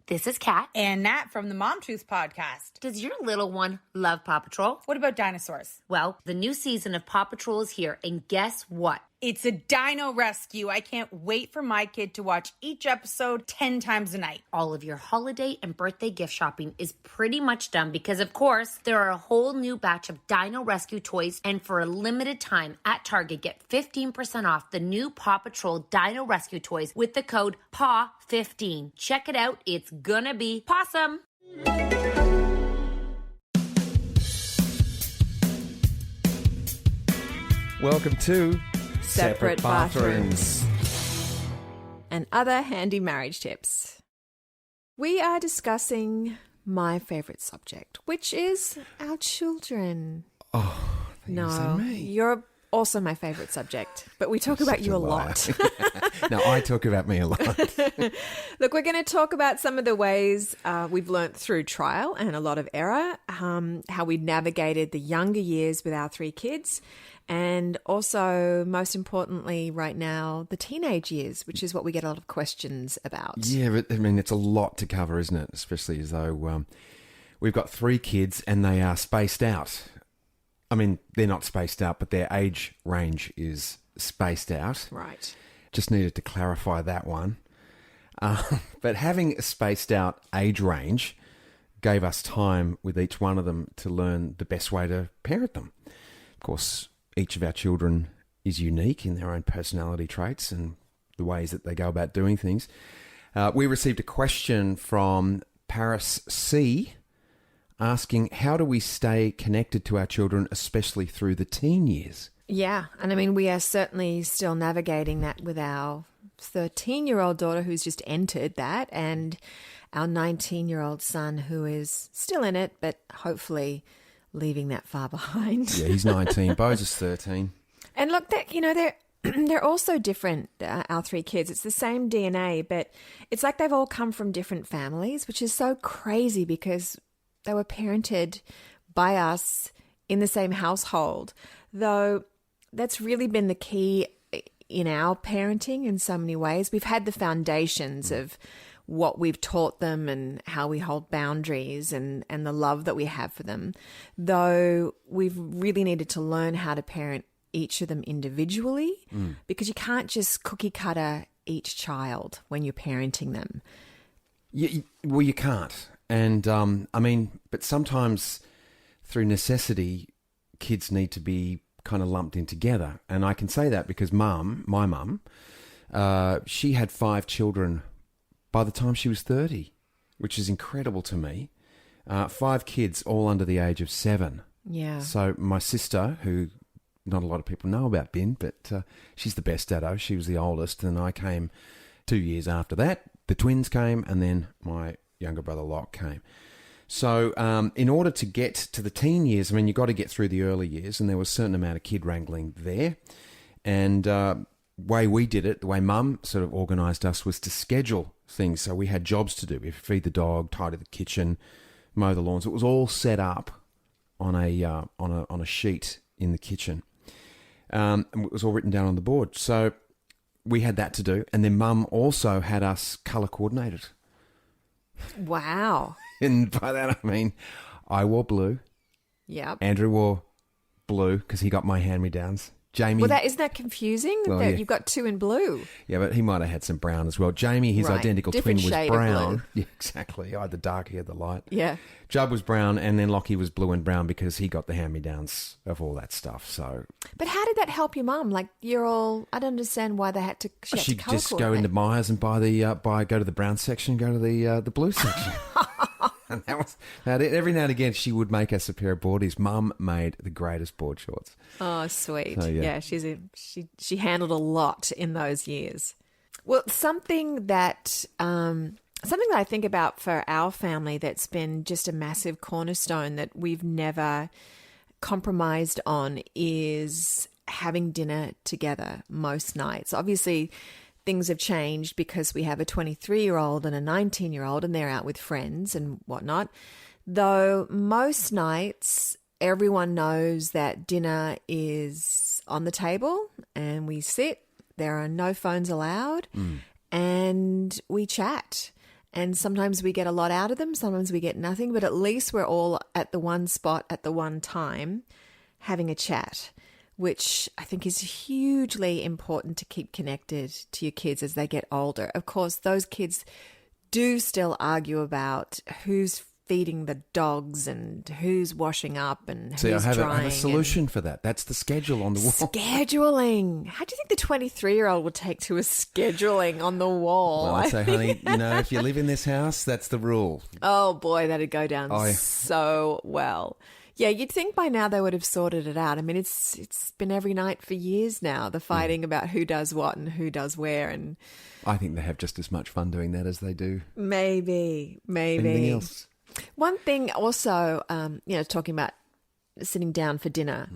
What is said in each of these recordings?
This is Kat. And Nat from the Mom Truth podcast. Does your little one love Paw Patrol? What about dinosaurs? Well, the new season of Paw Patrol is here, and guess what? It's a dino rescue. I can't wait for my kid to watch each episode 10 times a night. All of your holiday and birthday gift shopping is pretty much done because, of course, there are a whole new batch of dino rescue toys, and for a limited time at Target, get 15% off the new Paw Patrol dino rescue toys with the code PAW15. Check it out. It's gonna be pawsome. Welcome to Separate Bathrooms and other handy marriage tips. We are discussing my favourite subject, which is our children. Oh, no, you're also my favourite subject, but we talk about you a lot. No, I talk about me a lot. Look, we're going to talk about some of the ways we've learnt through trial and a lot of error, how we navigated the younger years with our 3 kids, and also, most importantly, right now, the teenage years, which is what we get a lot of questions about. Yeah, but I mean, it's a lot to cover, isn't it? Especially as though we've got 3 kids and they are spaced out. I mean, they're not spaced out, but their age range is spaced out. Right. Just needed to clarify that one. But having a spaced out age range gave us time with each one of them to learn the best way to parent them. Of course, each of our children is unique in their own personality traits and the ways that they go about doing things. We received a question from Paris C asking, how do we stay connected to our children, especially through the teen years? Yeah, and I mean, we are certainly still navigating that with our 13-year-old daughter who's just entered that, and our 19-year-old son who is still in it, but hopefully leaving that far behind. Yeah, he's 19. Bo's is 13. And look, they're also different, our 3 kids. It's the same DNA, but it's like they've all come from different families, which is so crazy because they were parented by us in the same household, though that's really been the key in our parenting in so many ways. We've had the foundations of what we've taught them and how we hold boundaries and the love that we have for them, though we've really needed to learn how to parent each of them individually because you can't just cookie cutter each child when you're parenting them. Well, you can't. And, I mean, but sometimes through necessity, kids need to be kind of lumped in together. And I can say that because my mum, she had 5 children by the time she was 30, which is incredible to me. 5 kids, all under the age of 7. Yeah. So my sister, who not a lot of people know about Bin, but she's the best at it. She was the oldest, and I came 2 years after that. The twins came, and then my younger brother Locke came. So in order to get to the teen years, I mean, you got to get through the early years, and there was a certain amount of kid wrangling there. And way we did it, the way Mum sort of organised us, was to schedule things. So we had jobs to do. We feed the dog, tidy the kitchen, mow the lawns. It was all set up on a sheet in the kitchen. And it was all written down on the board. So we had that to do. And then Mum also had us colour coordinated. Wow. And by that I mean I wore blue. Yep. Andrew wore blue because he got my hand-me-downs. Jamie... Well, isn't that confusing? Well, that yeah. you've got 2 in blue. Yeah, but he might have had some brown as well. Jamie, his Right. identical Different twin, was shade of brown. blue. Yeah, exactly. I had the dark, he had the light. Yeah. Judd was brown, and then Lockie was blue and brown because he got the hand-me-downs of all that stuff. So But how did that help your mum? Like, you're all... I don't understand why they had to... she'd just go into Myers and buy go to the brown section, go to the blue section. And that was about it. Every now and again, she would make us a pair of boardies. Mum made the greatest board shorts. Oh, sweet. So, yeah. She handled a lot in those years. Well, something that I think about for our family that's been just a massive cornerstone that we've never compromised on is having dinner together most nights. Obviously, things have changed because we have a 23-year-old and a 19-year-old and they're out with friends and whatnot. Though most nights, everyone knows that dinner is on the table and we sit, there are no phones allowed, and we chat. And sometimes we get a lot out of them, sometimes we get nothing, but at least we're all at the one spot at the one time having a chat, which I think is hugely important to keep connected to your kids as they get older. Of course, those kids do still argue about who's feeding the dogs and who's washing up and who's drying. I have a solution for that. That's the schedule on the wall. Scheduling. How do you think the 23-year-old would take to a scheduling on the wall? Well, I'd say, honey, if you live in this house, that's the rule. Oh, boy, that'd go down so well. Yeah, you'd think by now they would have sorted it out. I mean, it's been every night for years now, the fighting about who does what and who does where. And I think they have just as much fun doing that as they do maybe anything else. One thing also, talking about sitting down for dinner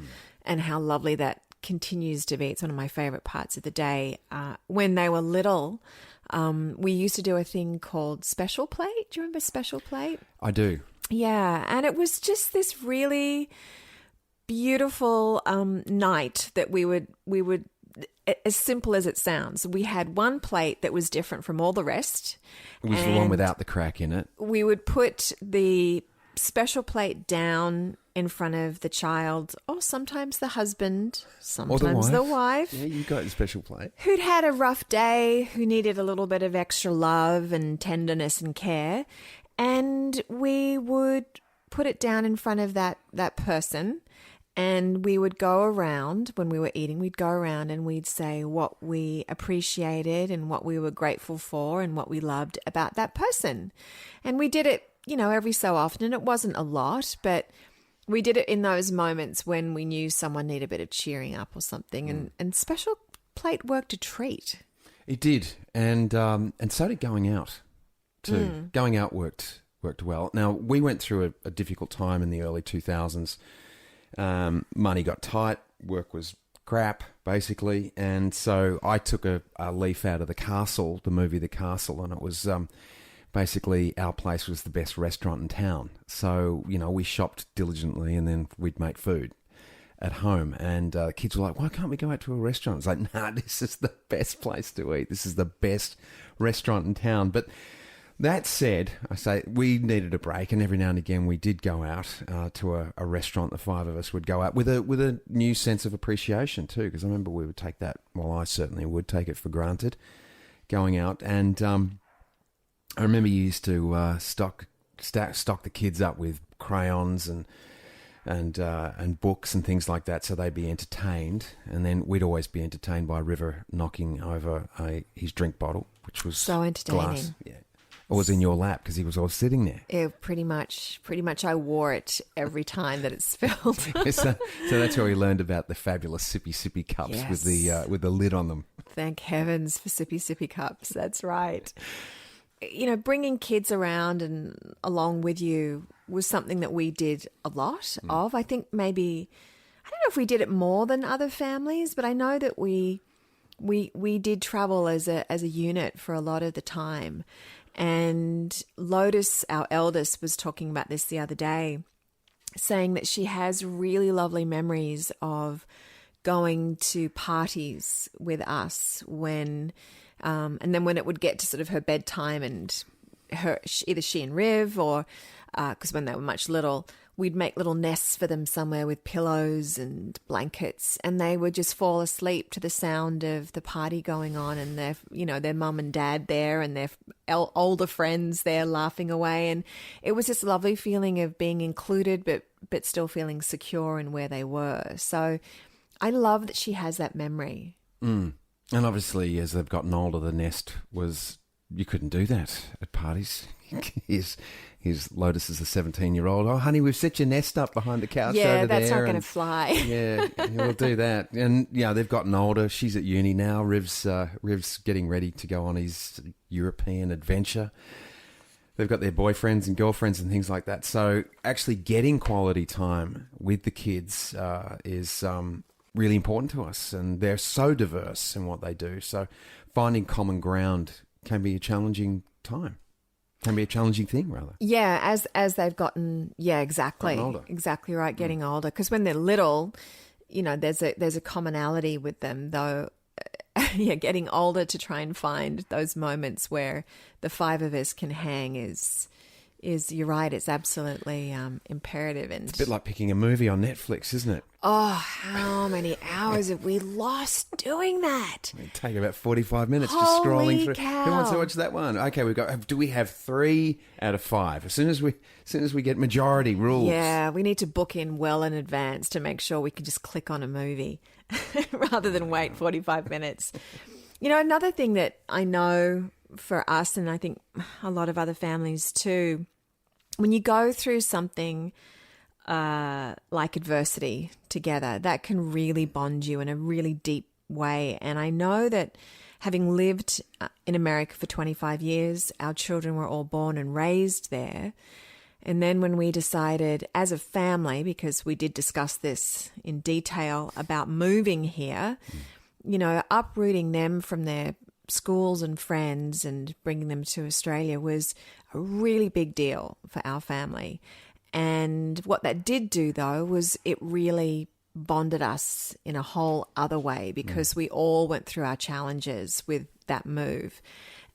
and how lovely that continues to be. It's one of my favourite parts of the day. When they were little, we used to do a thing called special plate. Do you remember special plate? I do. Yeah, and it was just this really beautiful night that we would, as simple as it sounds, we had one plate that was different from all the rest. It was the one without the crack in it. We would put the special plate down in front of the child, or sometimes the husband, sometimes the wife. Yeah, you got a special plate. Who'd had a rough day, who needed a little bit of extra love and tenderness and care. And we would put it down in front of that person, and we would go around when we were eating, we'd go around and we'd say what we appreciated and what we were grateful for and what we loved about that person. And we did it, every so often, and it wasn't a lot, but we did it in those moments when we knew someone needed a bit of cheering up or something. And special plate worked a treat. It did. And so did going out too. Going out worked well. Now, we went through a difficult time in the early 2000s. Money got tight, work was crap, basically, and so I took a leaf out of The Castle, the movie The Castle, and it was basically our place was the best restaurant in town. So, we shopped diligently and then we'd make food at home, and kids were like, why can't we go out to a restaurant? It's like, nah, this is the best place to eat. This is the best restaurant in town. But that said, I say we needed a break, and every now and again we did go out to a restaurant. The five of us would go out with a new sense of appreciation too, because I remember we would take that. Well, I certainly would take it for granted, going out. And I remember you used to stock the kids up with crayons and books and things like that, so they'd be entertained. And then we'd always be entertained by River knocking over his drink bottle, which was so entertaining. Glass. Yeah. Or was in your lap because he was always sitting there. Yeah, pretty much. I wore it every time that it spilled. so that's how we learned about the fabulous sippy cups with the lid on them. Thank heavens for sippy cups. That's right. Bringing kids around and along with you was something that we did a lot of. I think maybe, I don't know if we did it more than other families, but I know that we did travel as a unit for a lot of the time. And Lotus, our eldest, was talking about this the other day, saying that she has really lovely memories of going to parties with us when, and then when it would get to sort of her bedtime and either she and Riv or, because when they were much little, we'd make little nests for them somewhere with pillows and blankets, and they would just fall asleep to the sound of the party going on, and their mum and dad there and their older friends there laughing away. And it was this lovely feeling of being included, but still feeling secure in where they were. So I love that she has that memory. And obviously, as they've gotten older, the nest was, you couldn't do that at parties. His Lotus is a 17-year-old. Oh, honey, we've set your nest up behind the couch over there. Yeah, that's not going to fly. Yeah, we'll do that. And, they've gotten older. She's at uni now. Riv's getting ready to go on his European adventure. They've got their boyfriends and girlfriends and things like that. So actually getting quality time with the kids is really important to us. And they're so diverse in what they do. So finding common ground can be a challenging time. Can be a challenging thing, rather. Yeah, as they've gotten, exactly. Gotten older. Exactly right, getting older. Because when they're little, there's a commonality with them, though. getting older to try and find those moments where the five of us can hang is you're right, it's absolutely imperative. And It's a bit like picking a movie on Netflix, isn't it? oh, how many hours have we lost doing that? It'd take about 45 minutes just Holy scrolling through. cow. Who wants to watch that one? Okay, do we have 3 out of 5? As soon as we get majority rules. Yeah, we need to book in well in advance to make sure we can just click on a movie rather than wait 45 minutes. You know, another thing that I know for us, and I think a lot of other families too, when you go through something like adversity together, that can really bond you in a really deep way. And I know that having lived in America for 25 years, our children were all born and raised there. And then when we decided as a family, because we did discuss this in detail about moving here, you know, uprooting them from their schools and friends and bringing them to Australia was a really big deal for our family. And what that did do, though, was it really bonded us in a whole other way because we all went through our challenges with that move.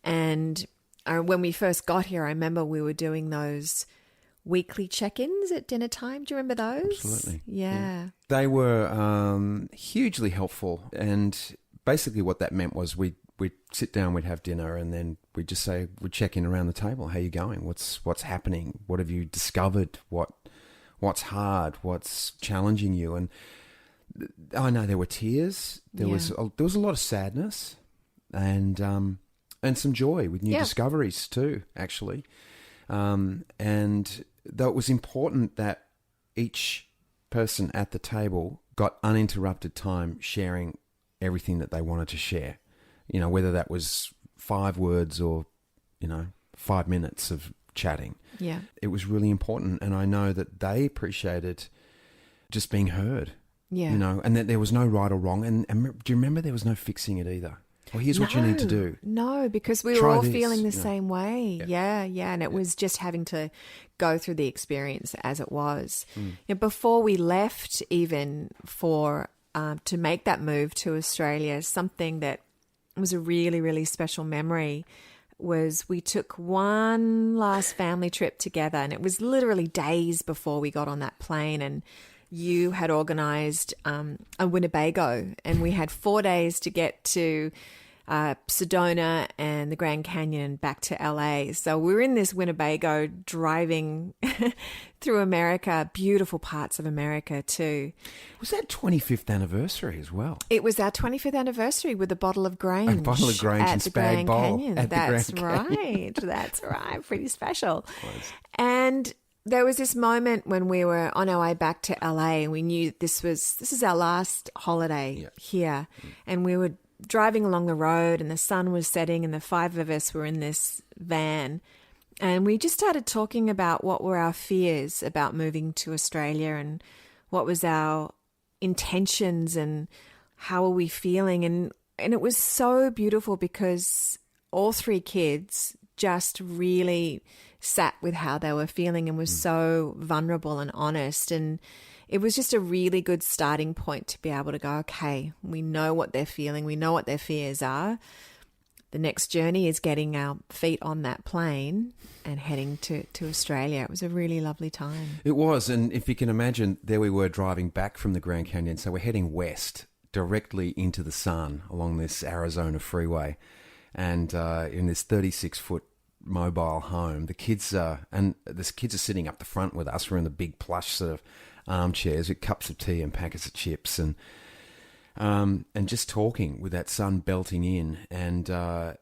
And when we first got here, I remember we were doing those weekly check-ins at dinner time. Do you remember those? Absolutely. Yeah. They were hugely helpful. And basically what that meant was we'd sit down, we'd have dinner, and then we'd just say, we'd check in around the table. How you going? What's happening? What have you discovered? What's hard? What's challenging you? And I know there were tears. There was a lot of sadness, and some joy with new discoveries too, actually. And though it was important that each person at the table got uninterrupted time sharing everything that they wanted to share. You know, whether that was 5 words or, 5 minutes of chatting. Yeah. It was really important. And I know that they appreciated just being heard. Yeah. You know, and that there was no right or wrong. And do you remember there was no fixing it either? Well, here's what you need to do. No, because we were Try all this, feeling the you know. same way. Yeah. And it was just having to go through the experience as it was. You know, before we left, even for to make that move to Australia, something that was a really, really special memory was we took one last family trip together, and it was literally days before we got on that plane, and you had organised a Winnebago, and we had 4 days to get to Sedona and the Grand Canyon and back to LA. So we were in this Winnebago driving through America, beautiful parts of America too. Was that 25th anniversary as well? It was our 25th anniversary with a bottle of Grange. A bottle of Grange at and the Spag Grand Bowl Canyon. at the That's Grand right. That's right. Pretty special. And there was this moment when we were on our way back to LA, and we knew this is our last holiday here, and we were driving along the road, and the sun was setting, and the 5 of us were in this van, and we just started talking about what were our fears about moving to Australia, and what was our intentions, and how were we feeling, and it was so beautiful because all 3 kids just really sat with how they were feeling and was so vulnerable and honest. And it was just a really good starting point to be able to go, okay, we know what they're feeling. We know what their fears are. The next journey is getting our feet on that plane and heading to Australia. It was a really lovely time. It was. And if you can imagine, there we were driving back from the Grand Canyon. So we're heading west directly into the sun along this Arizona freeway. And in this 36-foot mobile home, the kids are sitting up the front with us. We're in the big plush sort of armchairs with cups of tea and packets of chips, and just talking with that sun belting in. And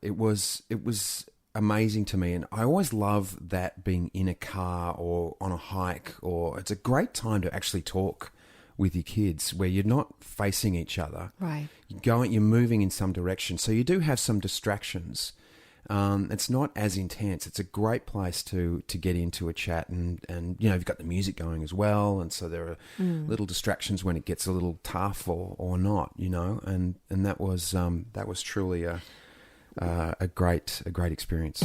it was amazing to me. And I always love that, being in a car or on a hike, or it's a great time to actually talk with your kids where you're not facing each other. Right. You're moving in some direction. So you do have some distractions. It's not as intense. It's a great place to get into a chat, and you've got the music going as well, and so there are little distractions when it gets a little tough or not, and that was truly a great experience.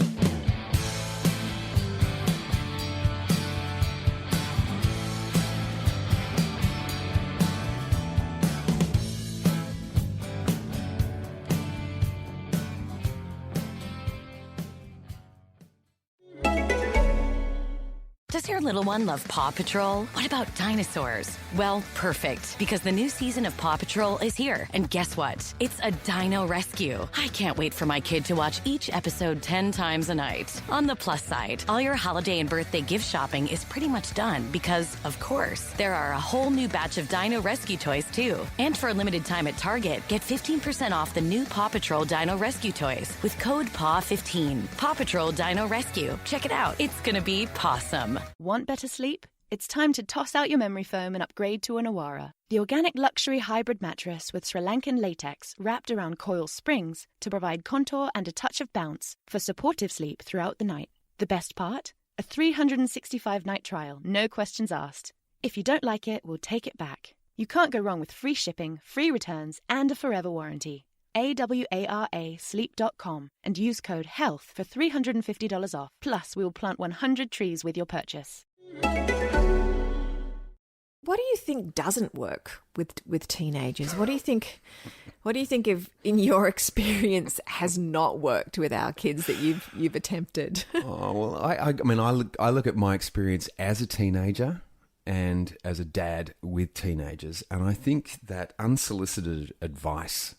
Does your little one love Paw Patrol? What about dinosaurs? Well, perfect, because the new season of Paw Patrol is here. And guess what? It's a dino rescue. I can't wait for my kid to watch each episode 10 times a night. On the plus side, all your holiday and birthday gift shopping is pretty much done because, of course, there are a whole new batch of dino rescue toys, too. And for a limited time at Target, get 15% off the new Paw Patrol Dino Rescue toys with code PAW15. Paw Patrol Dino Rescue. Check it out. It's gonna be pawsome. Want better sleep? It's time to toss out your memory foam and upgrade to an Awara, the organic luxury hybrid mattress with Sri Lankan latex wrapped around coil springs to provide contour and a touch of bounce for supportive sleep throughout the night. The best part? A 365-night trial, no questions asked. If you don't like it, we'll take it back. You can't go wrong with free shipping, free returns, and a forever warranty. AWARAsleep.com and use code HEALTH for $350 off. Plus, we will plant 100 trees with your purchase. What do you think doesn't work with teenagers? What do you think of, in your experience, has not worked with our kids that you've attempted? Oh, well, I mean, I look at my experience as a teenager and as a dad with teenagers, and I think that unsolicited advice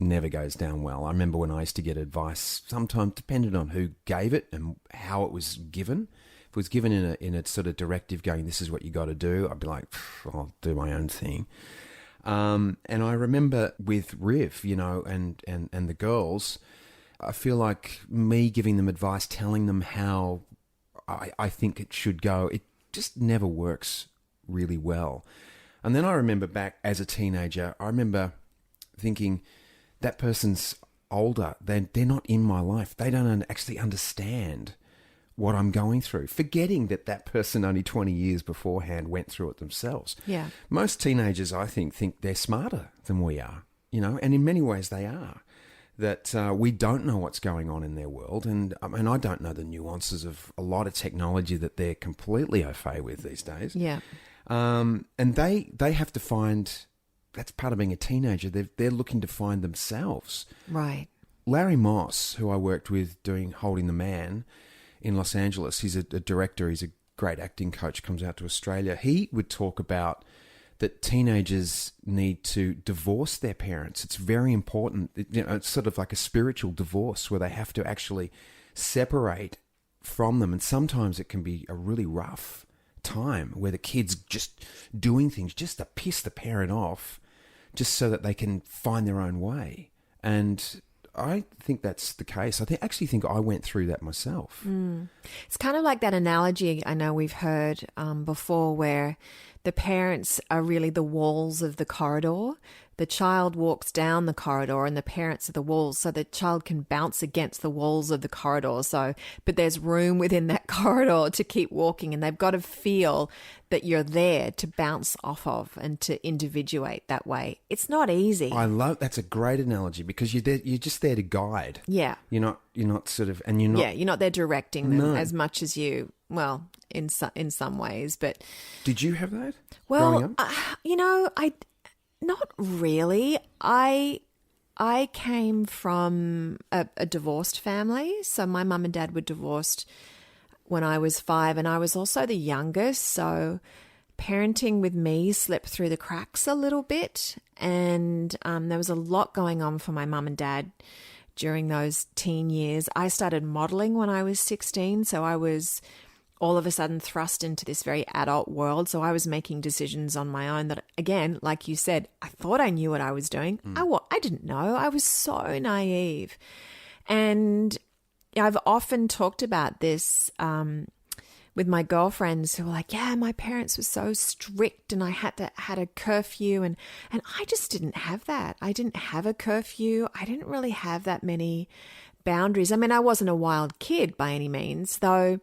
never goes down well. I remember when I used to get advice, sometimes depended on who gave it and how it was given. If it was given in a sort of directive going, this is what you got to do, I'd be like, I'll do my own thing. And I remember with Riv, and the girls, I feel like me giving them advice, telling them how I think it should go, it just never works really well. And then I remember back as a teenager, I remember thinking, that person's older, they're not in my life. They don't actually understand what I'm going through, forgetting that person only 20 years beforehand went through it themselves. Yeah. Most teenagers, I think they're smarter than we are, and in many ways they are. That we don't know what's going on in their world, and I don't know the nuances of a lot of technology that they're completely au fait with these days. Yeah. And they have to find... That's part of being a teenager. They're looking to find themselves. Right. Larry Moss, who I worked with doing Holding the Man in Los Angeles, he's a director, he's a great acting coach, comes out to Australia. He would talk about that teenagers need to divorce their parents. It's very important. It's sort of like a spiritual divorce where they have to actually separate from them. And sometimes it can be a really rough time where the kid's just doing things just to piss the parent off, just so that they can find their own way. And I think that's the case. I actually think I went through that myself. It's kind of like that analogy I know we've heard before, where the parents are really the walls of the corridor. The child walks down the corridor and the parents are the walls, so the child can bounce against the walls of the corridor. But there's room within that corridor to keep walking, and they've got to feel that you're there to bounce off of and to individuate that way. It's not easy. That's a great analogy, because you're just there to guide. Yeah. You're not sort of, and you're not. Yeah, you're not there directing them No. as much as you. Well, in some ways, but Did you have that? Growing well, up? I not really. I came from a divorced family, so my mum and dad were divorced when I was 5, and I was also the youngest, so parenting with me slipped through the cracks a little bit, and there was a lot going on for my mum and dad during those teen years. I started modeling when I was 16, so I was all of a sudden thrust into this very adult world. So I was making decisions on my own that, again, like you said, I thought I knew what I was doing. I didn't know. I was so naive. And I've often talked about this with my girlfriends who were like, yeah, my parents were so strict and I had a curfew, and I just didn't have that. I didn't have a curfew. I didn't really have that many boundaries. I mean, I wasn't a wild kid by any means, though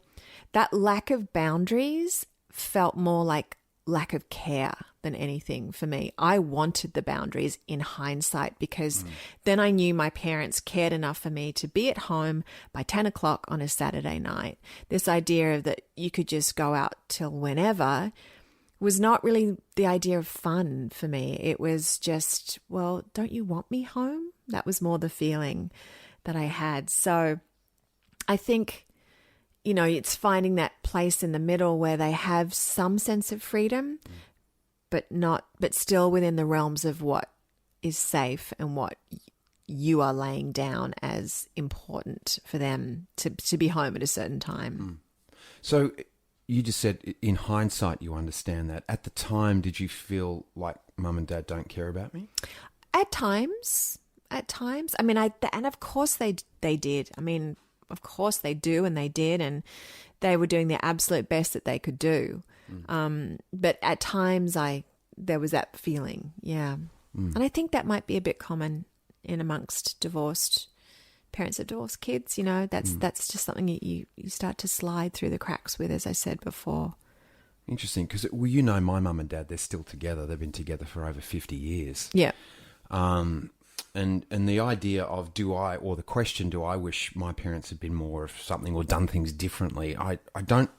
that lack of boundaries felt more like lack of care than anything for me. I wanted the boundaries in hindsight, because then I knew my parents cared enough for me to be at home by 10 o'clock on a Saturday night. This idea of that you could just go out till whenever was not really the idea of fun for me. It was just, well, don't you want me home? That was more the feeling that I had. So I think, you know, it's finding that place in the middle where they have some sense of freedom, but still within the realms of what is safe and what you are laying down as important for them to be home at a certain time. So you just said in hindsight you understand that. At the time, did you feel like mum and dad don't care about me? At times. I mean, and of course they did. I mean, of course they do, and they did, and they were doing their absolute best that they could do. But at times there was that feeling, yeah. And I think that might be a bit common in amongst parents of divorced kids. You know, that's just something you start to slide through the cracks with, as I said before. Interesting, because you know my mum and dad, they're still together. They've been together for over 50 years. Yeah. And the idea of do I wish my parents had been more of something or done things differently? I don't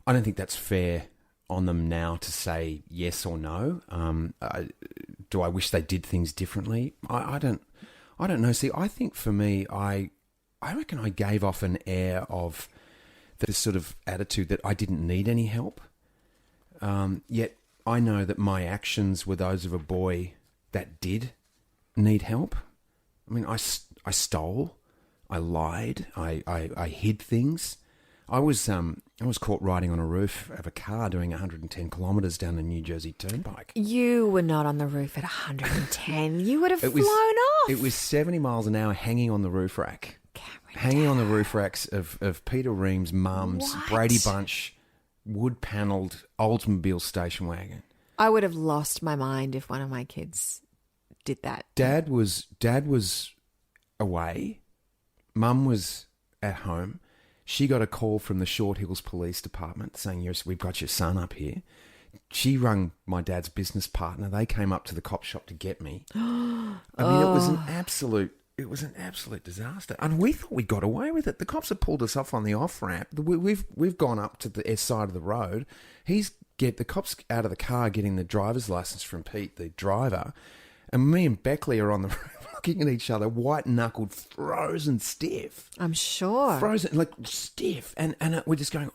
think that's fair on them now to say yes or no. Do I wish they did things differently? I don't know. See, I think for me, I reckon I gave off an air of this sort of attitude that I didn't need any help. Yet I know that my actions were those of a boy that did need help. I mean, I stole, I lied, I hid things. I was caught riding on a roof of a car doing 110 kilometres down the New Jersey Turnpike. You were not on the roof at 110. You would have flown off. It was 70 miles an hour hanging on the roof rack. Hanging on the roof racks of Peter Ream's mum's Brady Bunch wood-panelled Oldsmobile station wagon. I would have lost my mind if one of my kids did that. Dad was away. Mum was at home. She got a call from the Short Hills Police Department saying, "Yes, we've got your son up here." She rang my dad's business partner. They came up to the cop shop to get me. I mean, it was an absolute disaster. And we thought we got away with it. The cops had pulled us off on the off-ramp. We've gone up to the east side of the road. The cops out of the car getting the driver's license from Pete, the driver. And me and Beckley are on the road looking at each other, white-knuckled, frozen stiff. I'm sure. Frozen, like stiff. And we're just going,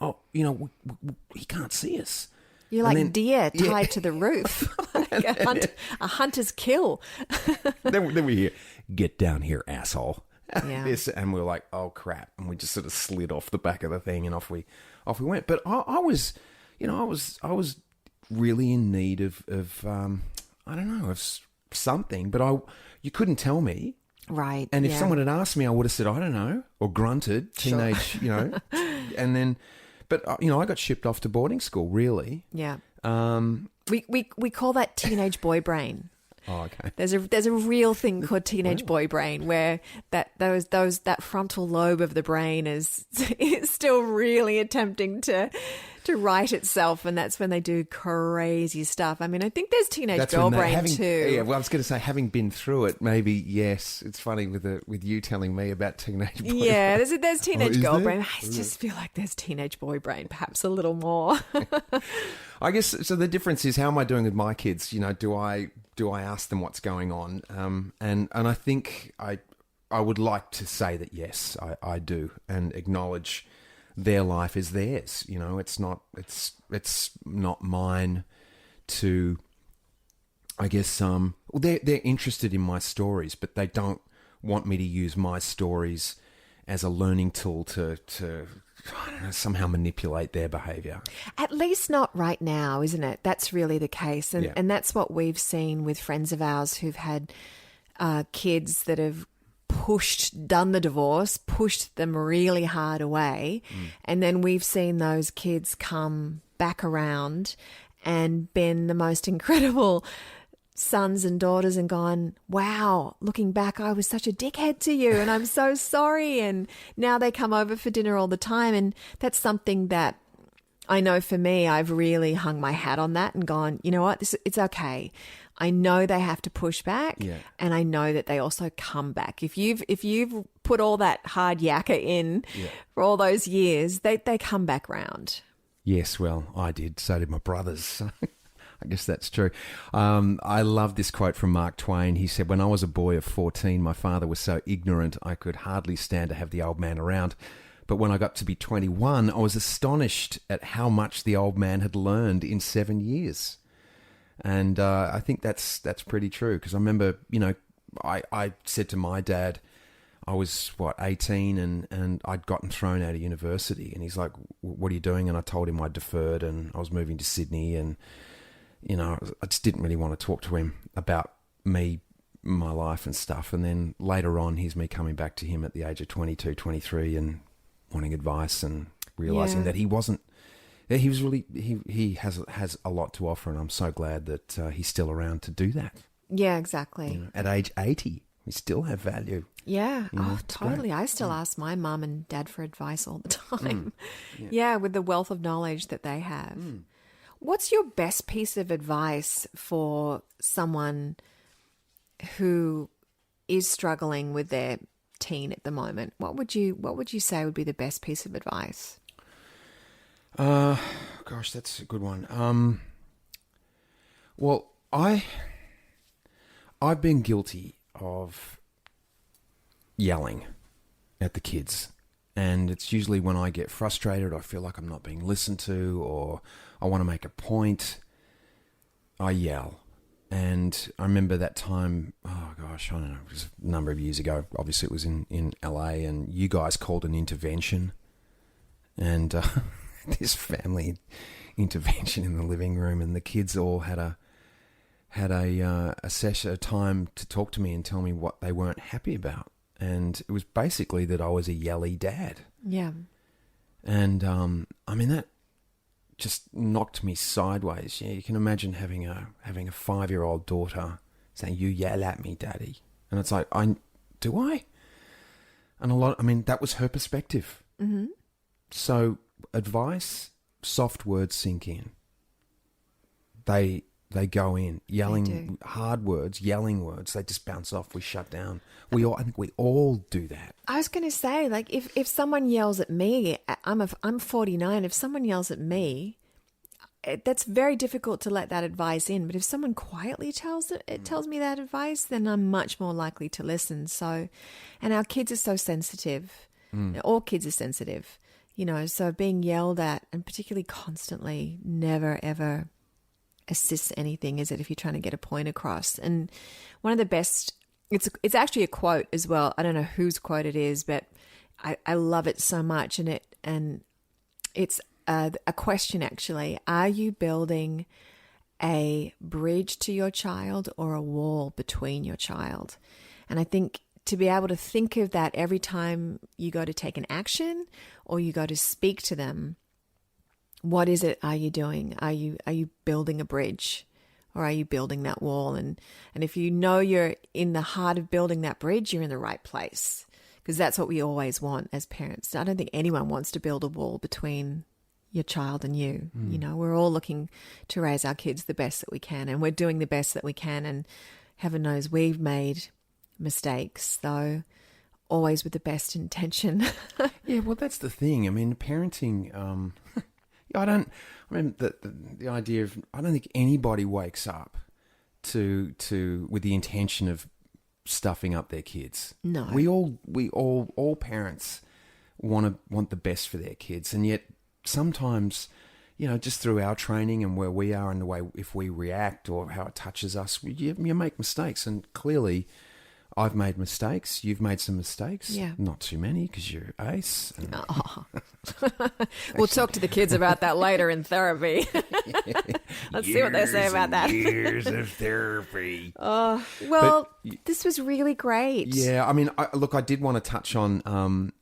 he can't see us. You're like deer tied to the roof. Like a hunter's kill. then we hear, "Get down here, asshole." Yeah. And we're like, oh, crap. And we just sort of slid off the back of the thing and off we went. But I was really in need of I don't know, of something. But you couldn't tell me. Right. And if someone had asked me, I would have said, I don't know, or grunted, teenage, and then... But, I got shipped off to boarding school, really. Yeah. We call that teenage boy brain. Oh, okay. There's a real thing called teenage boy brain where that frontal lobe of the brain is still really attempting to right itself, and that's when they do crazy stuff. I mean, I think there's teenage girl brain too. Yeah, well, I was going to say, having been through it, maybe yes. It's funny with you telling me about teenage boy brain. Yeah, there's teenage girl brain. I just feel like there's teenage boy brain, perhaps a little more. I guess so. The difference is, how am I doing with my kids? Do I ask them what's going on? And I think I would like to say that yes, I do, and acknowledge their life is theirs. It's not mine to, I guess, they're interested in my stories, but they don't want me to use my stories as a learning tool to I don't know, somehow manipulate their behaviour. At least not right now, isn't it? That's really the case. And that's what we've seen with friends of ours who've had kids that have done the divorce, pushed them really hard away. And then we've seen those kids come back around and been the most incredible sons and daughters and gone, wow, looking back, I was such a dickhead to you and I'm so sorry. And now they come over for dinner all the time. And that's something that I know for me, I've really hung my hat on that and gone, you know what, it's okay. I know they have to push back, and I know that they also come back. If you've put all that hard yakka in for all those years, they come back round. Yes, well, I did. So did my brothers. I guess that's true. I love this quote from Mark Twain. He said, "When I was a boy of 14, my father was so ignorant I could hardly stand to have the old man around. But when I got to be 21, I was astonished at how much the old man had learned in 7 years. And I think that's pretty true, because I remember, I said to my dad, I was, 18, and I'd gotten thrown out of university. And he's like, what are you doing? And I told him I deferred and I was moving to Sydney. And, I just didn't really want to talk to him about me, my life and stuff. And then later on, here's me coming back to him at the age of 22, 23 and wanting advice and realising that he wasn't, he was really, he has a lot to offer. And I'm so glad that he's still around to do that. Yeah, exactly. At age 80, we still have value. Yeah. It's Totally. great. I still ask my mum and dad for advice all the time. Yeah, with the wealth of knowledge that they have. What's your best piece of advice for someone who is struggling with their teen at the moment? What would you say would be the best piece of advice? Gosh, that's a good one. Well, I've been guilty of yelling at the kids. And it's usually when I get frustrated, I feel like I'm not being listened to, or I want to make a point, I yell. And I remember that time, oh gosh, I don't know, it was a number of years ago. Obviously it was in LA, and you guys called an intervention. And this family intervention in the living room, and the kids all had a session, a time to talk to me and tell me what they weren't happy about. And it was basically that I was a yelly dad. Yeah. And, that just knocked me sideways. Yeah, you can imagine having a 5-year-old daughter saying, "You yell at me, Daddy." And it's like, do I? And that was her perspective. Mm-hmm. So advice, soft words sink in. They go in, yelling hard words, yelling words. They just bounce off. We shut down. I think we all do that. I was going to say, like, if someone yells at me, I'm 49. If someone yells at me, that's very difficult to let that advice in. But if someone quietly tells me that advice, then I'm much more likely to listen. So, and our kids are so sensitive. All kids are sensitive, So being yelled at, and particularly constantly, never ever assists anything, is it, if you're trying to get a point across? And one of the best, it's actually a quote as well. I don't know whose quote it is, but I love it so much. And it's a question, actually. Are you building a bridge to your child or a wall between your child? And I think to be able to think of that every time you go to take an action or you go to speak to them, what is it are you doing? Are you building a bridge, or are you building that wall? And if you know you're in the heart of building that bridge, you're in the right place, because that's what we always want as parents. I don't think anyone wants to build a wall between your child and you. We're all looking to raise our kids the best that we can, and we're doing the best that we can. And heaven knows we've made mistakes, though always with the best intention. Yeah, well, that's the thing. Parenting, the idea of, I don't think anybody wakes up with the intention of stuffing up their kids. No. We all parents want the best for their kids, and yet sometimes, just through our training and where we are and the way, if we react or how it touches us, you make mistakes. And clearly I've made mistakes. You've made some mistakes. Yeah. Not too many, because you're ace. And... We'll talk to the kids about that later in therapy. Let's see what they say about that. Years of therapy. This was really great. Yeah, I did want to touch on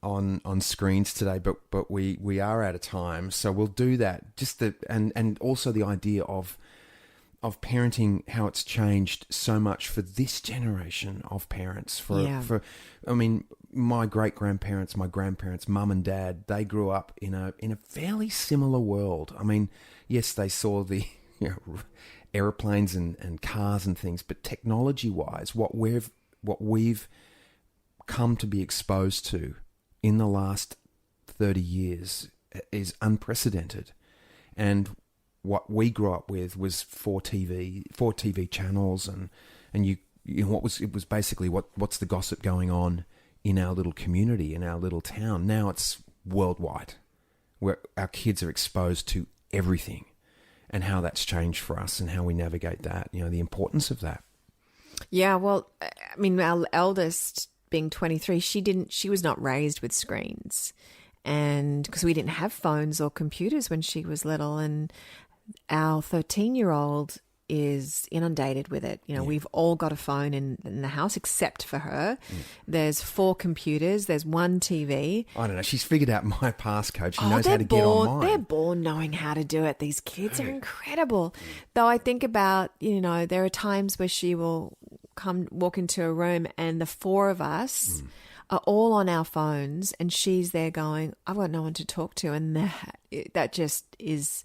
screens today, but we are out of time, so we'll do that. And also the idea of parenting, how it's changed so much for this generation of parents. My great-grandparents, my grandparents, mum and dad, they grew up in a fairly similar world. Yes, they saw the airplanes and cars and things, but technology-wise, what we've come to be exposed to in the last 30 years is unprecedented. What we grew up with was four TV channels, and it was basically what's the gossip going on in our little community, in our little town. Now it's worldwide, where our kids are exposed to everything, and how that's changed for us and how we navigate that, the importance of that. Yeah, well, I mean, our eldest being 23, she was not raised with screens, and because we didn't have phones or computers when she was little, and our 13-year-old is inundated with it. We've all got a phone in the house except for her. There's 4 computers. There's 1 TV. I don't know. She's figured out my passcode. She knows how to get on mine. They're born knowing how to do it. These kids are incredible. Though I think about, there are times where she will walk into a room and the 4 of us are all on our phones, and she's there going, I've got no one to talk to. And that just is...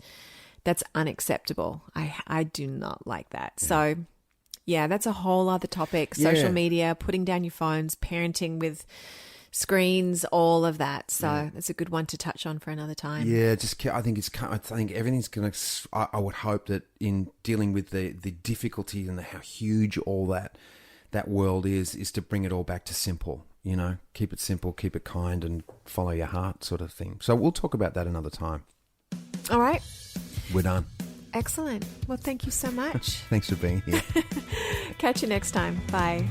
That's unacceptable. I do not like that. Yeah. So, yeah, that's a whole other topic. Social media, putting down your phones, parenting with screens, all of that. So that's a good one to touch on for another time. Yeah, I think everything's going to. I would hope that in dealing with the difficulty and how huge all that world is to bring it all back to simple. Keep it simple, keep it kind, and follow your heart, sort of thing. So we'll talk about that another time. All right. We're done. Excellent. Well, thank you so much. Thanks for being here. Catch you next time. Bye.